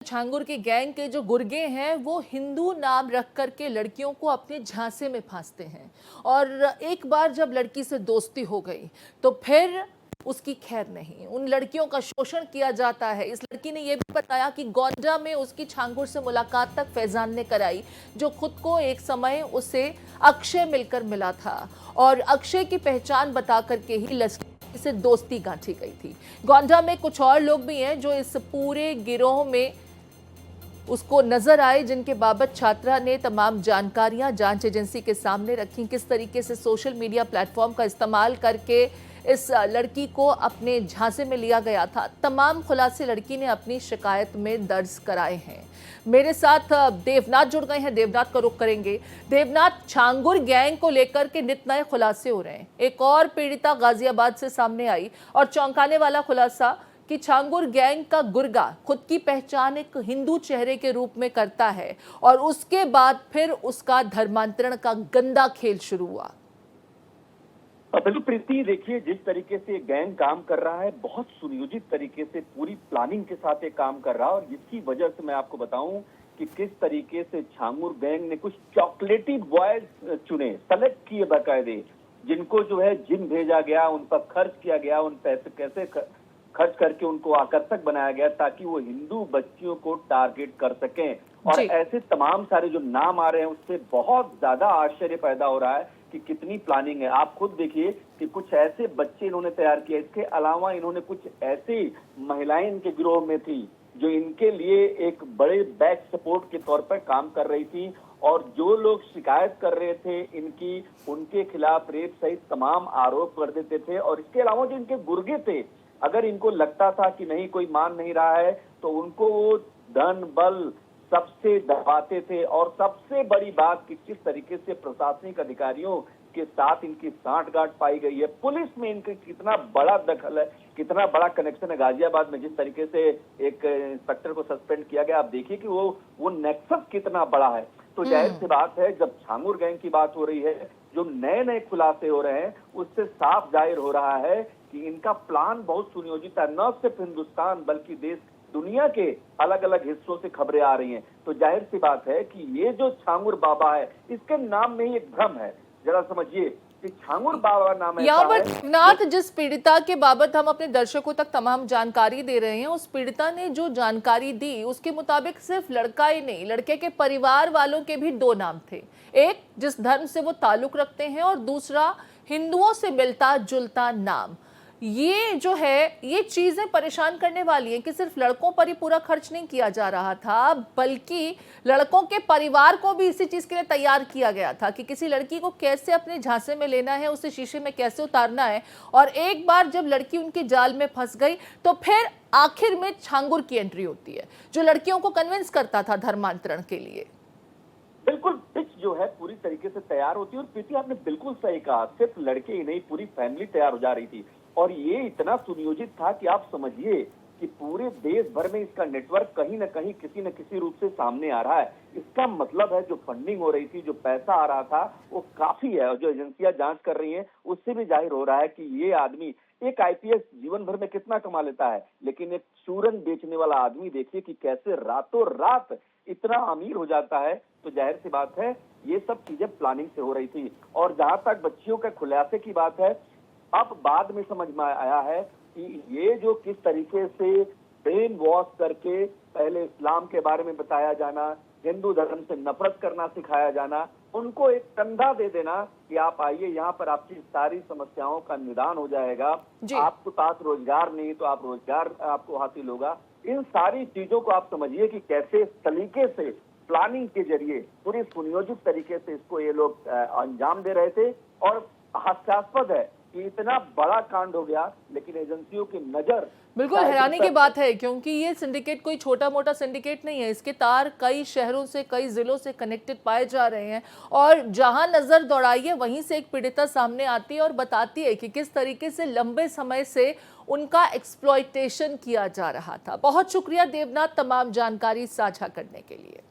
छांगुर के गैंग के जो गुर्गे हैं वो हिंदू नाम रख करके लड़कियों को अपने झांसे में फांसते हैं। और एक बार जब लड़की से दोस्ती हो गई तो फिर उसकी खैर नहीं, उन लड़कियों का शोषण किया जाता है। इस लड़की ने यह भी बताया कि गोंडा में उसकी छांगुर से मुलाकात तक फैजान ने कराई, जो खुद को एक समय उसे अक्षय मिलकर मिला था और अक्षय की पहचान बता करके ही लड़की से दोस्ती गांठी गई थी। गोंडा में कुछ और लोग भी हैं जो इस पूरे गिरोह में उसको नजर आए, जिनके बाबत छात्रा ने तमाम जानकारियां जांच एजेंसी के सामने रखी। किस तरीके से सोशल मीडिया प्लेटफॉर्म का इस्तेमाल करके इस लड़की को अपने झांसे में लिया गया था, तमाम खुलासे लड़की ने अपनी शिकायत में दर्ज कराए हैं। मेरे साथ देवनाथ जुड़ गए हैं, देवनाथ का रुख करेंगे। देवनाथ, छांगुर गैंग को लेकर के नित नए खुलासे हो रहे हैं। एक और पीड़िता गाजियाबाद से सामने आई और चौंकाने वाला खुलासा कि छांगुर गैंग का गुर्गा खुद की पहचान एक हिंदू चेहरे के रूप में करता है और उसके बाद फिर उसका धर्मांतरण का गंदा खेल शुरू हुआ। बिल्कुल प्रीति, देखिए जिस तरीके से गैंग काम कर रहा है, बहुत सुनियोजित तरीके से पूरी प्लानिंग के साथ ये काम कर रहा है। और जिसकी वजह से मैं आपको बताऊं कि किस तरीके से छांगुर गैंग ने कुछ चॉकलेटी बॉयज चुने, सेलेक्ट किए बाकायदे, जिनको जो है जिम भेजा गया, उन पर खर्च किया गया, उन पैसे कैसे खर्च करके उनको आकर्षक बनाया गया ताकि वो हिंदू बच्चियों को टारगेट कर सकें। और ऐसे तमाम सारे जो नाम आ रहे हैं उससे बहुत ज्यादा आश्चर्य पैदा हो रहा है कि कितनी प्लानिंग है। आप खुद देखिए कि कुछ ऐसे बच्चे इन्होंने तैयार किए। इसके अलावा इन्होंने कुछ ऐसी महिलाएं इनके गिरोह में थी जो इनके लिए एक बड़े बैक सपोर्ट के तौर पर काम कर रही थी। और जो लोग शिकायत कर रहे थे इनकी, उनके खिलाफ रेप सहित तमाम आरोप कर देते थे। और इसके अलावा जो इनके गुर्गे थे, अगर इनको लगता था कि नहीं कोई मान नहीं रहा है तो उनको वो धन बल सबसे दबाते थे। और सबसे बड़ी बात कि किस तरीके से प्रशासनिक अधिकारियों के साथ इनकी सांठगांठ पाई गई है। पुलिस में इनका कितना बड़ा दखल है, कितना बड़ा कनेक्शन है। गाजियाबाद में जिस तरीके से एक इंस्पेक्टर को सस्पेंड किया गया, आप देखिए कि वो नेक्सस कितना बड़ा है। तो जाहिर सी बात है, जब छांगुर गैंग की बात हो रही है, जो नए नए खुलासे हो रहे हैं, उससे साफ जाहिर हो रहा है कि इनका प्लान बहुत सुनियोजित है। न सिर्फ हिंदुस्तान बल्कि देश दुनिया के अलग अलग हिस्सों से खबरें आ रही हैं। तो जाहिर सी बात है कि ये जो छांगुर बाबा है, इसके नाम में ही एक भ्रम है। जरा समझिए कि छांगुर बाबा नाम यहाँ पर है। नाथ, जिस पीड़िता के बाबत हम अपने दर्शकों तक तमाम जानकारी दे रहे हैं, उस पीड़िता ने जो जानकारी दी उसके मुताबिक सिर्फ लड़का ही नहीं, लड़के के परिवार वालों के भी दो नाम थे। एक जिस धर्म से वो ताल्लुक रखते हैं और दूसरा हिंदुओं से मिलता जुलता नाम। ये जो है, ये चीजें परेशान करने वाली हैं कि सिर्फ लड़कों पर ही पूरा खर्च नहीं किया जा रहा था, बल्कि लड़कों के परिवार को भी इसी चीज के लिए तैयार किया गया था कि किसी लड़की को कैसे अपने झांसे में लेना है, उसे शीशे में कैसे उतारना है। और एक बार जब लड़की उनके जाल में फंस गई तो फिर आखिर में छांगुर की एंट्री होती है, जो लड़कियों को कन्विंस करता था धर्मांतरण के लिए। बिल्कुल, पिच जो है पूरी तरीके से तैयार होती है। और प्रीति, आपने बिल्कुल सही कहा, सिर्फ लड़के ही नहीं, पूरी फैमिली तैयार हो जा रही थी। और ये इतना सुनियोजित था कि आप समझिए कि पूरे देश भर में इसका नेटवर्क कहीं ना कहीं किसी न किसी रूप से सामने आ रहा है। इसका मतलब है जो फंडिंग हो रही थी, जो पैसा आ रहा था, वो काफी है। और जो एजेंसियां जांच कर रही हैं उससे भी जाहिर हो रहा है कि ये आदमी, एक आईपीएस जीवन भर में कितना कमा लेता है, लेकिन एक चूरन बेचने वाला आदमी देखिए कि कैसे रातों रात इतना अमीर हो जाता है। तो जाहिर सी बात है ये सब चीजें प्लानिंग से हो रही थी। और जहां तक बच्चियों के खुलासे की बात है, अब बाद में समझ में आया है कि ये जो किस तरीके से ब्रेन वॉश करके पहले इस्लाम के बारे में बताया जाना, हिंदू धर्म से नफरत करना सिखाया जाना, उनको एक कंधा दे देना कि आप आइए, यहाँ पर आपकी सारी समस्याओं का निदान हो जाएगा, आपके पास रोजगार नहीं तो आप रोजगार आपको हासिल होगा। इन सारी चीजों को आप समझिए कि कैसे इस तरीके से प्लानिंग के जरिए पूरी सुनियोजित तरीके से इसको ये लोग अंजाम दे रहे थे। और हास्यास्पद है कि इतना बड़ा कांड हो गया, लेकिन एजेंसियों की नजर, बिल्कुल हैरानी की बात है, क्योंकि ये सिंडिकेट कोई छोटा मोटा सिंडिकेट नहीं है। इसके तार कई शहरों से, कई जिलों से कनेक्टेड पाए जा रहे हैं। और जहां नजर दौड़ाइए वहीं से एक पीड़िता सामने आती है और बताती है कि किस तरीके से लंबे समय से उनका एक्सप्लॉयटेशन किया जा रहा था। बहुत शुक्रिया देवनाथ तमाम जानकारी साझा करने के लिए।